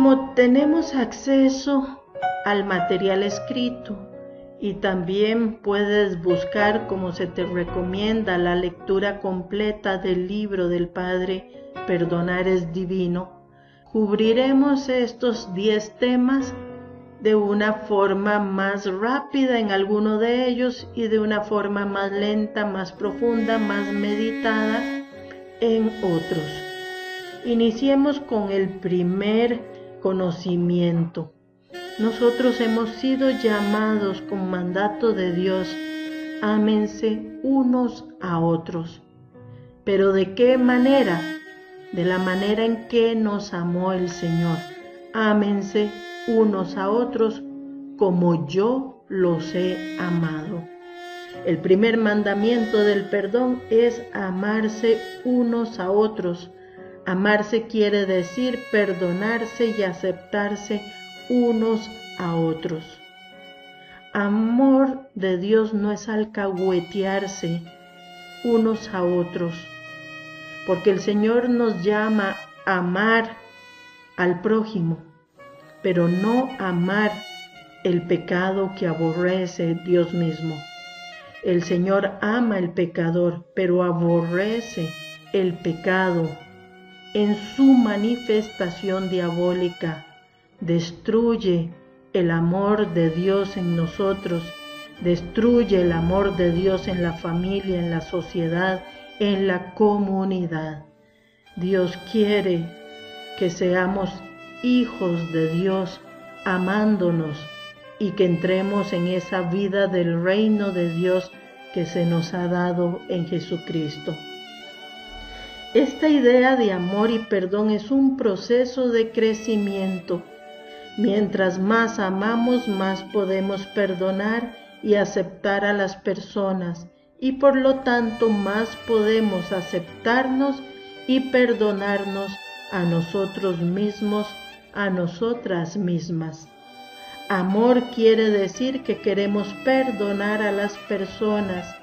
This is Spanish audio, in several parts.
como tenemos acceso al material escrito y también puedes buscar, como se te recomienda, la lectura completa del libro del Padre Perdonar es Divino, cubriremos estos 10 temas de una forma más rápida en alguno de ellos y de una forma más lenta, más profunda, más meditada en otros. Iniciemos con el primer conocimiento. Nosotros hemos sido llamados con mandato de Dios, ámense unos a otros. ¿Pero de qué manera? De la manera en que nos amó el Señor. Ámense unos a otros como yo los he amado. El primer mandamiento del perdón es amarse unos a otros. Amarse quiere decir perdonarse y aceptarse unos a otros. Amor de Dios no es alcahuetearse unos a otros, porque el Señor nos llama a amar al prójimo, pero no amar el pecado que aborrece Dios mismo. El Señor ama al pecador, pero aborrece el pecado en su manifestación diabólica. Destruye el amor de Dios en nosotros, destruye el amor de Dios en la familia, en la sociedad, en la comunidad. Dios quiere que seamos hijos de Dios, amándonos, y que entremos en esa vida del reino de Dios que se nos ha dado en Jesucristo. Esta idea de amor y perdón es un proceso de crecimiento. Mientras más amamos, más podemos perdonar y aceptar a las personas, y por lo tanto más podemos aceptarnos y perdonarnos a nosotros mismos, a nosotras mismas. Amor quiere decir que queremos perdonar a las personas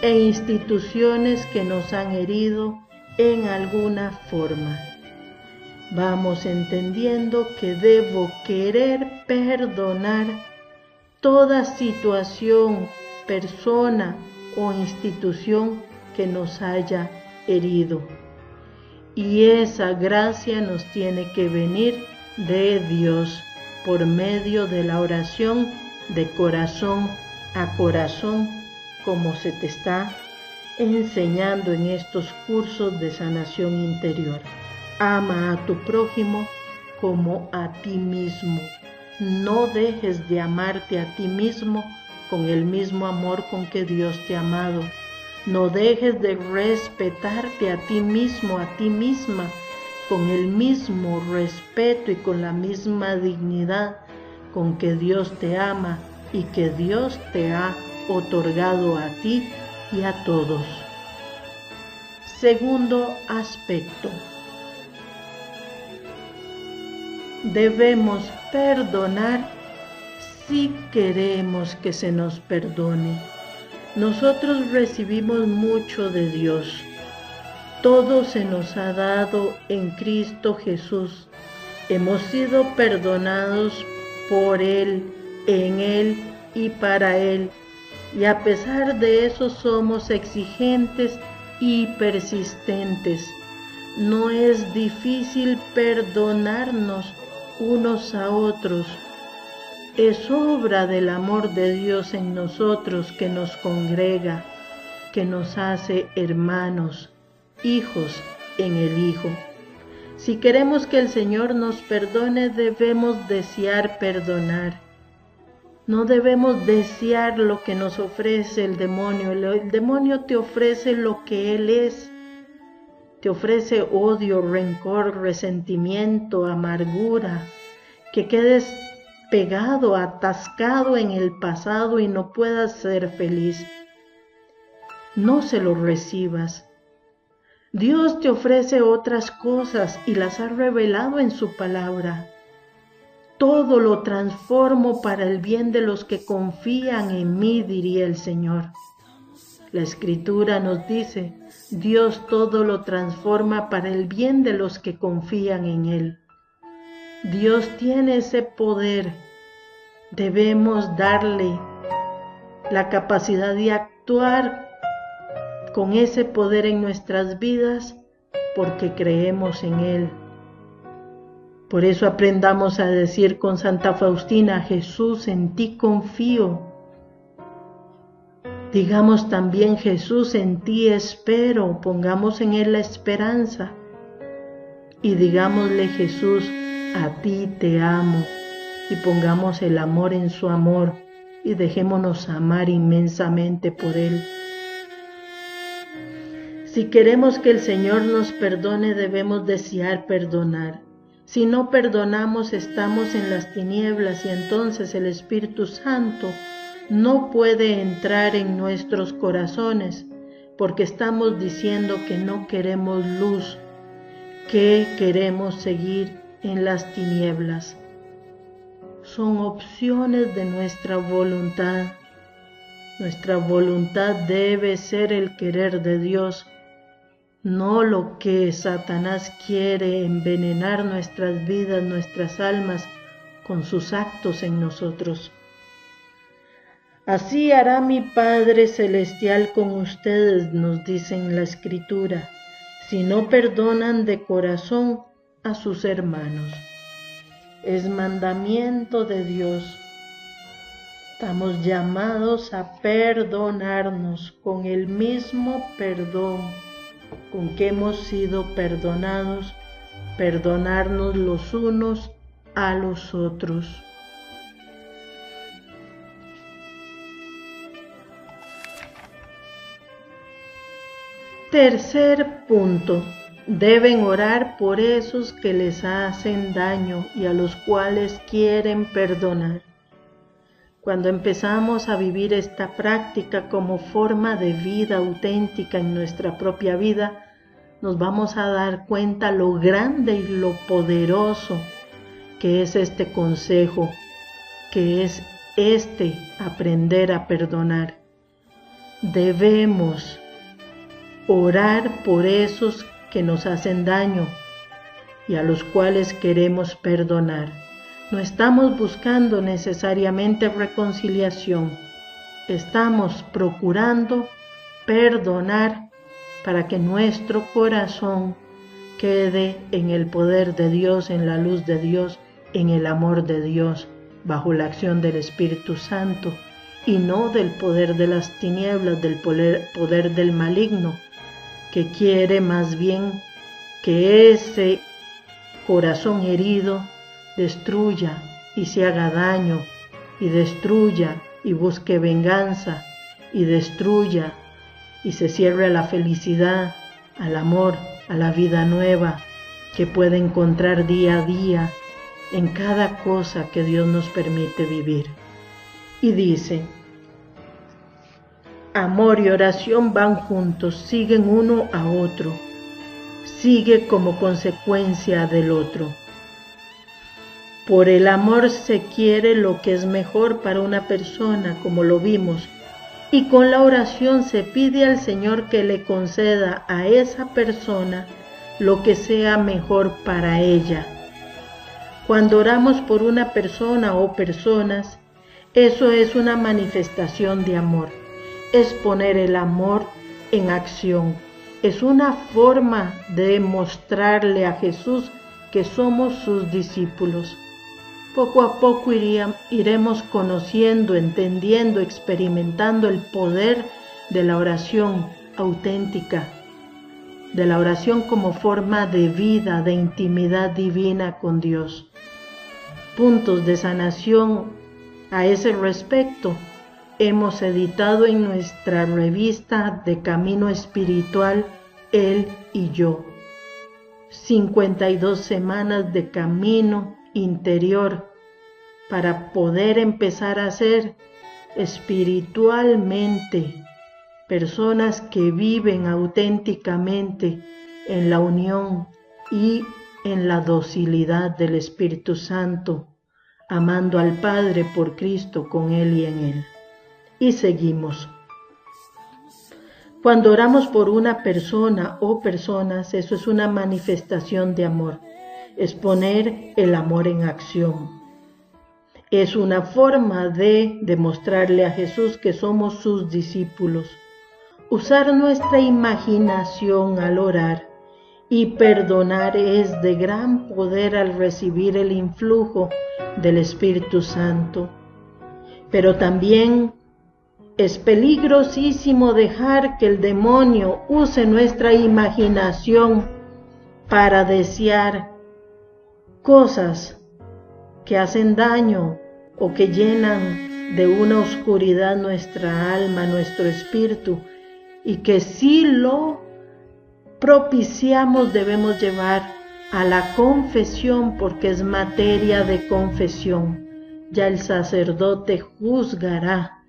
e instituciones que nos han herido en alguna forma. Vamos entendiendo que debo querer perdonar toda situación, persona o institución que nos haya herido. Y esa gracia nos tiene que venir de Dios por medio de la oración de corazón a corazón, como se te está enseñando en estos cursos de sanación interior. Ama a tu prójimo como a ti mismo. No dejes de amarte a ti mismo con el mismo amor con que Dios te ha amado. No dejes de respetarte a ti mismo, a ti misma, con el mismo respeto y con la misma dignidad con que Dios te ama y que Dios te ha otorgado a ti y a todos. Segundo aspecto. Debemos perdonar si queremos que se nos perdone. Nosotros recibimos mucho de Dios. Todo se nos ha dado en Cristo Jesús. Hemos sido perdonados por Él, en Él y para Él. Y a pesar de eso somos exigentes y persistentes. No es difícil perdonarnos unos a otros. Es obra del amor de Dios en nosotros que nos congrega, que nos hace hermanos, hijos en el Hijo. Si queremos que el Señor nos perdone, debemos desear perdonar. No debemos desear lo que nos ofrece el demonio. El demonio te ofrece lo que él es. Te ofrece odio, rencor, resentimiento, amargura, que quedes pegado, atascado en el pasado y no puedas ser feliz. No se lo recibas. Dios te ofrece otras cosas y las ha revelado en su palabra. Todo lo transformo para el bien de los que confían en mí, diría el Señor. La Escritura nos dice, Dios todo lo transforma para el bien de los que confían en Él. Dios tiene ese poder. Debemos darle la capacidad de actuar con ese poder en nuestras vidas porque creemos en Él. Por eso aprendamos a decir con Santa Faustina: Jesús, en ti confío. Digamos también: Jesús, en ti espero. Pongamos en Él la esperanza. Y digámosle: Jesús, a ti te amo. Y pongamos el amor en su amor y dejémonos amar inmensamente por Él. Si queremos que el Señor nos perdone, debemos desear perdonar. Si no perdonamos, estamos en las tinieblas y entonces el Espíritu Santo no puede entrar en nuestros corazones porque estamos diciendo que no queremos luz, que queremos seguir en las tinieblas. Son opciones de nuestra voluntad. Nuestra voluntad debe ser el querer de Dios, no lo que Satanás quiere: envenenar nuestras vidas, nuestras almas con sus actos en nosotros. Así hará mi Padre Celestial con ustedes, nos dice en la Escritura, si no perdonan de corazón a sus hermanos. Es mandamiento de Dios. Estamos llamados a perdonarnos con el mismo perdón con que hemos sido perdonados, perdonarnos los unos a los otros. Tercer punto: deben orar por esos que les hacen daño y a los cuales quieren perdonar. Cuando empezamos a vivir esta práctica como forma de vida auténtica en nuestra propia vida, nos vamos a dar cuenta lo grande y lo poderoso que es este consejo, que es aprender a perdonar. Debemos orar por esos que nos hacen daño y a los cuales queremos perdonar. No estamos buscando necesariamente reconciliación, estamos procurando perdonar para que nuestro corazón quede en el poder de Dios, en la luz de Dios, en el amor de Dios, bajo la acción del Espíritu Santo, y no del poder de las tinieblas, del poder del maligno, que quiere más bien que ese corazón herido destruya y se haga daño, y destruya y busque venganza, y destruya y se cierre a la felicidad, al amor, a la vida nueva que puede encontrar día a día en cada cosa que Dios nos permite vivir. Y dice: amor y oración van juntos, siguen uno a otro, sigue como consecuencia del otro. Por el amor se quiere lo que es mejor para una persona, como lo vimos, y con la oración se pide al Señor que le conceda a esa persona lo que sea mejor para ella. Cuando oramos por una persona o personas, eso es una manifestación de amor, es poner el amor en acción, es una forma de mostrarle a Jesús que somos sus discípulos. Poco a poco iremos conociendo, entendiendo, experimentando el poder de la oración auténtica, de la oración como forma de vida, de intimidad divina con Dios. Puntos de sanación a ese respecto hemos editado en nuestra revista de Camino Espiritual, Él y Yo. 52 semanas de camino interior para poder empezar a ser espiritualmente personas que viven auténticamente en la unión y en la docilidad del Espíritu Santo, amando al Padre por Cristo, con Él y en Él. Y seguimos. Cuando oramos por una persona o personas, eso es una manifestación de amor. es poner el amor en acción. Es una forma de demostrarle a Jesús que somos sus discípulos. Usar nuestra imaginación al orar y perdonar es de gran poder al recibir el influjo del Espíritu Santo. Pero también es peligrosísimo dejar que el demonio use nuestra imaginación para desear cosas que hacen daño o que llenan de una oscuridad nuestra alma, nuestro espíritu, y que si lo propiciamos debemos llevar a la confesión, porque es materia de confesión. Ya el sacerdote juzgará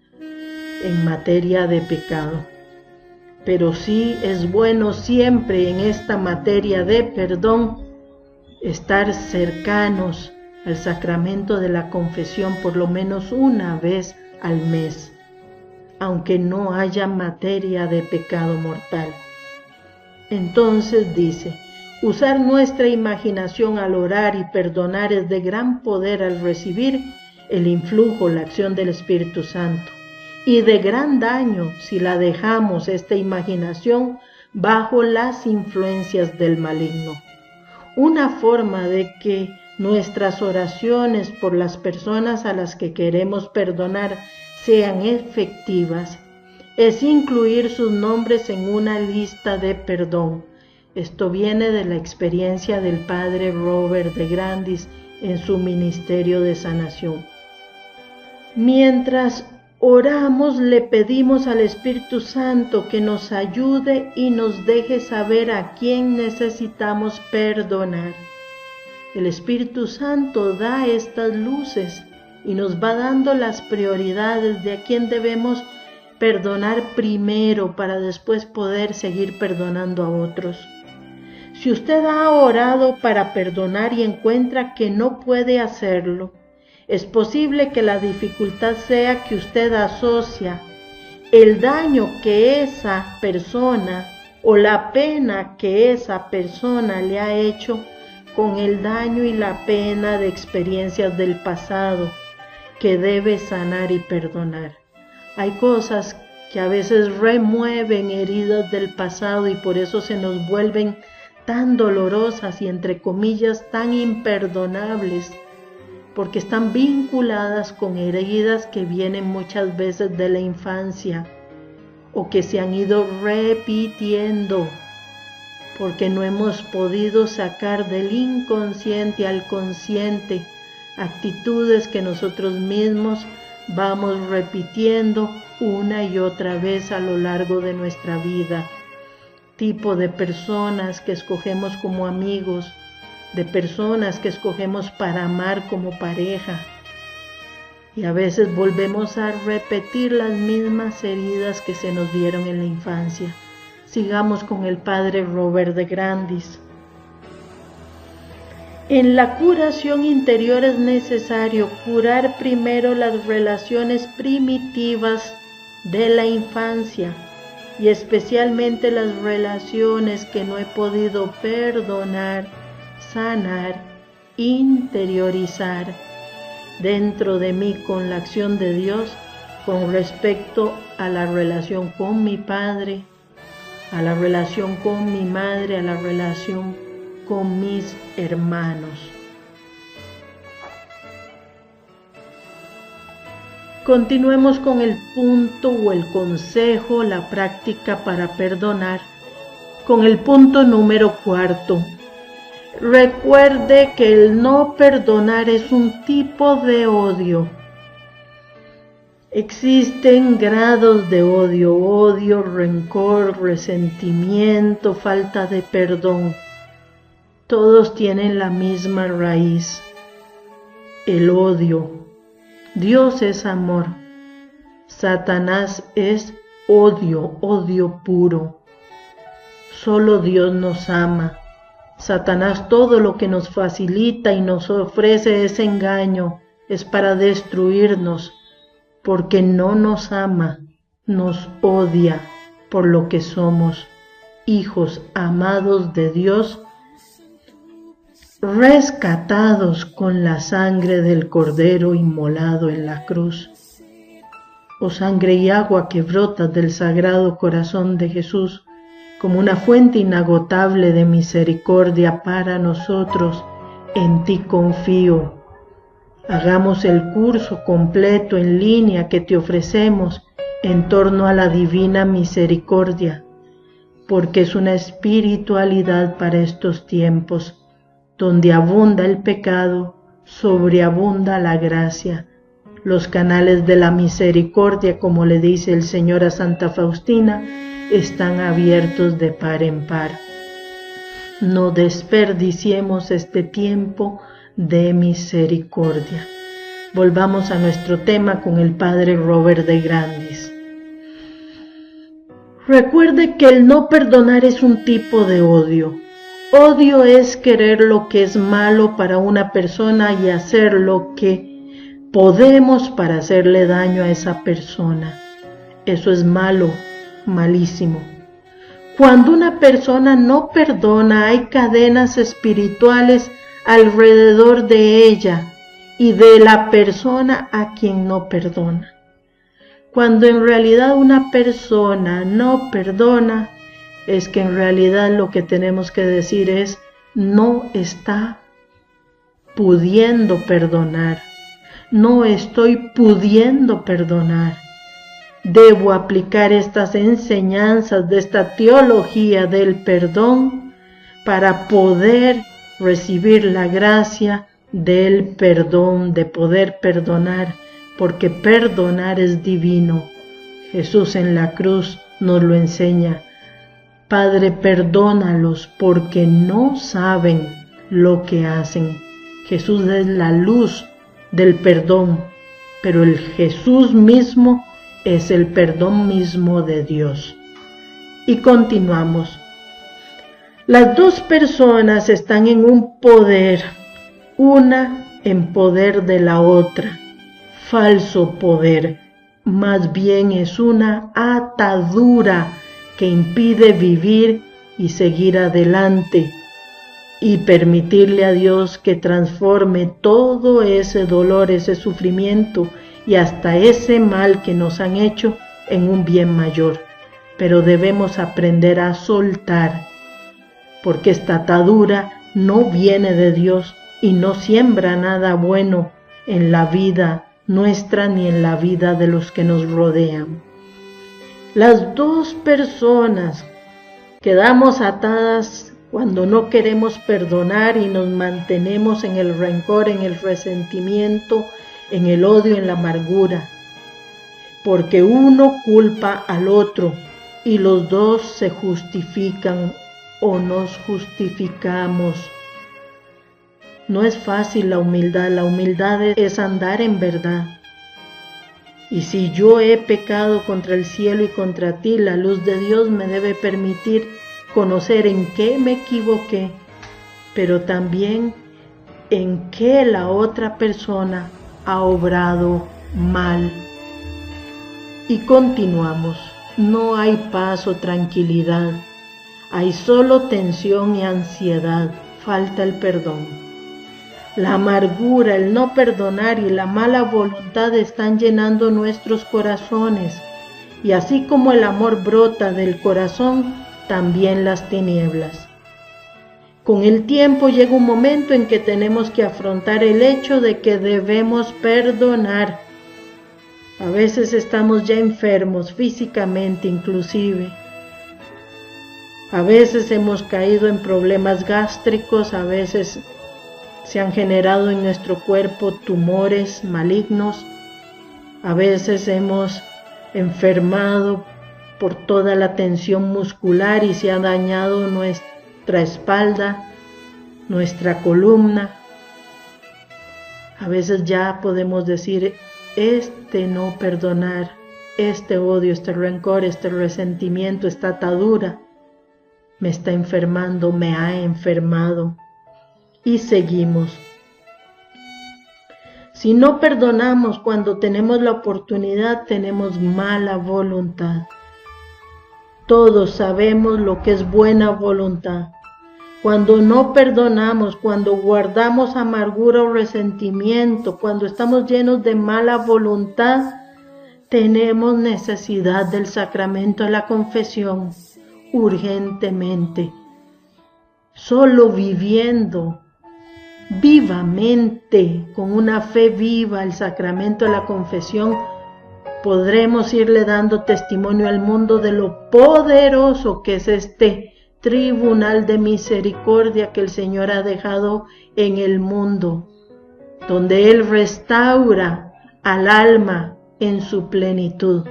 en materia de pecado. Pero sí es bueno siempre en esta materia de perdón estar cercanos al sacramento de la confesión por lo menos una vez al mes, aunque no haya materia de pecado mortal. Entonces dice, usar nuestra imaginación al orar y perdonar es de gran poder al recibir el influjo, la acción del Espíritu Santo, y de gran daño si la dejamos, esta imaginación, bajo las influencias del maligno. Una forma de que nuestras oraciones por las personas a las que queremos perdonar sean efectivas es incluir sus nombres en una lista de perdón. Esto viene de la experiencia del padre Robert de Grandis en su ministerio de sanación. Mientras oramos, le pedimos al Espíritu Santo que nos ayude y nos deje saber a quién necesitamos perdonar. El Espíritu Santo da estas luces y nos va dando las prioridades de a quién debemos perdonar primero para después poder seguir perdonando a otros. Si usted ha orado para perdonar y encuentra que no puede hacerlo, es posible que la dificultad sea que usted asocia el daño que esa persona o la pena que esa persona le ha hecho con el daño y la pena de experiencias del pasado que debe sanar y perdonar. Hay cosas que a veces remueven heridas del pasado y por eso se nos vuelven tan dolorosas y entre comillas tan imperdonables, porque están vinculadas con heridas que vienen muchas veces de la infancia o que se han ido repitiendo porque no hemos podido sacar del inconsciente al consciente actitudes que nosotros mismos vamos repitiendo una y otra vez a lo largo de nuestra vida. Tipo de personas que escogemos como amigos, de personas que escogemos para amar como pareja. Y a veces volvemos a repetir las mismas heridas que se nos dieron en la infancia. Sigamos con el padre Robert de Grandis. En la curación interior es necesario curar primero las relaciones primitivas de la infancia y especialmente las relaciones que no he podido perdonar, sanar, interiorizar dentro de mí con la acción de Dios con respecto a la relación con mi padre, a la relación con mi madre, a la relación con mis hermanos. Continuemos con el punto o el consejo, la práctica para perdonar, con el punto número 4. Recuerde que el no perdonar es un tipo de odio. Existen grados de odio, rencor, resentimiento, falta de perdón. Todos tienen la misma raíz, el odio. Dios es amor. Satanás es odio puro. Solo Dios nos ama. Satanás todo lo que nos facilita y nos ofrece ese engaño es para destruirnos, porque no nos ama, nos odia por lo que somos, hijos amados de Dios, rescatados con la sangre del Cordero inmolado en la cruz. Oh sangre y agua que brotas del Sagrado Corazón de Jesús, como una fuente inagotable de misericordia para nosotros, en ti confío. Hagamos el curso completo en línea que te ofrecemos en torno a la divina misericordia, porque es una espiritualidad para estos tiempos, donde abunda el pecado, sobreabunda la gracia. Los canales de la misericordia, como le dice el Señor a Santa Faustina, están abiertos de par en par. No desperdiciemos este tiempo de misericordia. Volvamos a nuestro tema con el Padre Robert de Grandis. Recuerde que el no perdonar es un tipo de odio. Odio es querer lo que es malo para una persona y hacer lo que podemos para hacerle daño a esa persona. Eso es malo, malísimo. Cuando una persona no perdona, hay cadenas espirituales alrededor de ella y de la persona a quien no perdona. Cuando en realidad una persona no perdona, es que en realidad lo que tenemos que decir es no está pudiendo perdonar. No estoy pudiendo perdonar. Debo aplicar estas enseñanzas de esta teología del perdón para poder recibir la gracia del perdón, de poder perdonar, porque perdonar es divino. Jesús en la cruz nos lo enseña. Padre, perdónalos porque no saben lo que hacen. Jesús es la luz del perdón, pero el Jesús mismo es el perdón mismo de Dios. Y continuamos. Las dos personas están en un poder, una en poder de la otra, falso poder, más bien es una atadura que impide vivir y seguir adelante y permitirle a Dios que transforme todo ese dolor, ese sufrimiento y hasta ese mal que nos han hecho en un bien mayor. Pero debemos aprender a soltar, porque esta atadura no viene de Dios y no siembra nada bueno en la vida nuestra ni en la vida de los que nos rodean. Las dos personas quedamos atadas cuando no queremos perdonar y nos mantenemos en el rencor, en el resentimiento, en el odio, en la amargura, porque uno culpa al otro y los dos se justifican o nos justificamos. No es fácil la humildad es andar en verdad. Y si yo he pecado contra el cielo y contra ti, la luz de Dios me debe permitir conocer en qué me equivoqué, pero también en qué la otra persona ha obrado mal. Y continuamos. No hay paz o tranquilidad. Hay solo tensión y ansiedad. Falta el perdón. La amargura, el no perdonar y la mala voluntad están llenando nuestros corazones. Y así como el amor brota del corazón, también las tinieblas. Con el tiempo llega un momento en que tenemos que afrontar el hecho de que debemos perdonar. A veces estamos ya enfermos físicamente inclusive. A veces hemos caído en problemas gástricos, a veces se han generado en nuestro cuerpo tumores malignos, a veces hemos enfermado por toda la tensión muscular y se ha dañado nuestra espalda, nuestra columna. A veces ya podemos decir, este no perdonar, este odio, este rencor, este resentimiento, esta atadura, me está enfermando, me ha enfermado. Y seguimos. Si no perdonamos cuando tenemos la oportunidad, tenemos mala voluntad. Todos sabemos lo que es buena voluntad. Cuando no perdonamos, cuando guardamos amargura o resentimiento, cuando estamos llenos de mala voluntad, tenemos necesidad del sacramento de la confesión urgentemente. Solo viviendo vivamente, con una fe viva, el sacramento de la confesión, podremos irle dando testimonio al mundo de lo poderoso que es este tribunal de misericordia que el Señor ha dejado en el mundo, donde Él restaura al alma en su plenitud.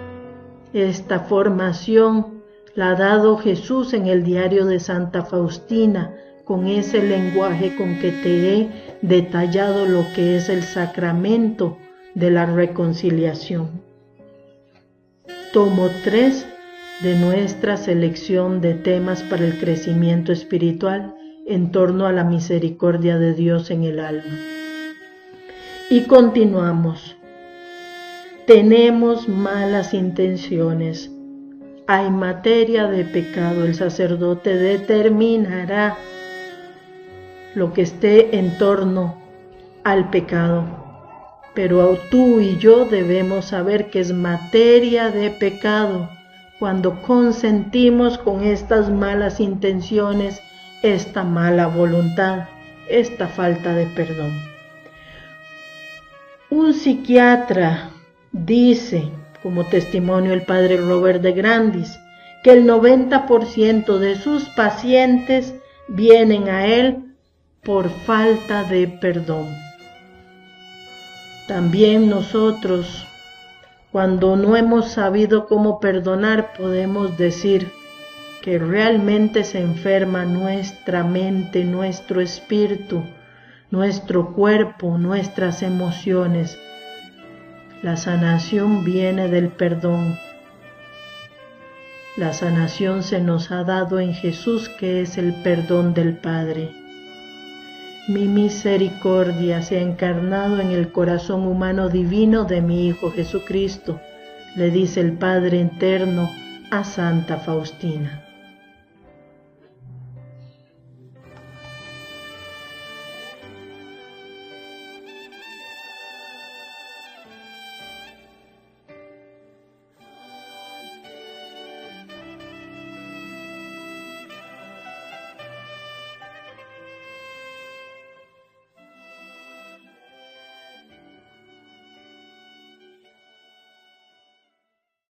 Esta formación la ha dado Jesús en el diario de Santa Faustina, con ese lenguaje con que te he detallado lo que es el sacramento de la reconciliación. Tomo 3 de nuestra selección de temas para el crecimiento espiritual en torno a la misericordia de Dios en el alma. Y continuamos. Tenemos malas intenciones. Hay materia de pecado. El sacerdote determinará lo que esté en torno al pecado. Pero tú y yo debemos saber que es materia de pecado cuando consentimos con estas malas intenciones, esta mala voluntad, esta falta de perdón. Un psiquiatra dice, como testimonio el padre Robert de Grandis, que el 90% de sus pacientes vienen a él por falta de perdón. También nosotros, cuando no hemos sabido cómo perdonar, podemos decir que realmente se enferma nuestra mente, nuestro espíritu, nuestro cuerpo, nuestras emociones. La sanación viene del perdón. La sanación se nos ha dado en Jesús, que es el perdón del Padre. Mi misericordia se ha encarnado en el corazón humano divino de mi Hijo Jesucristo, le dice el Padre eterno a Santa Faustina.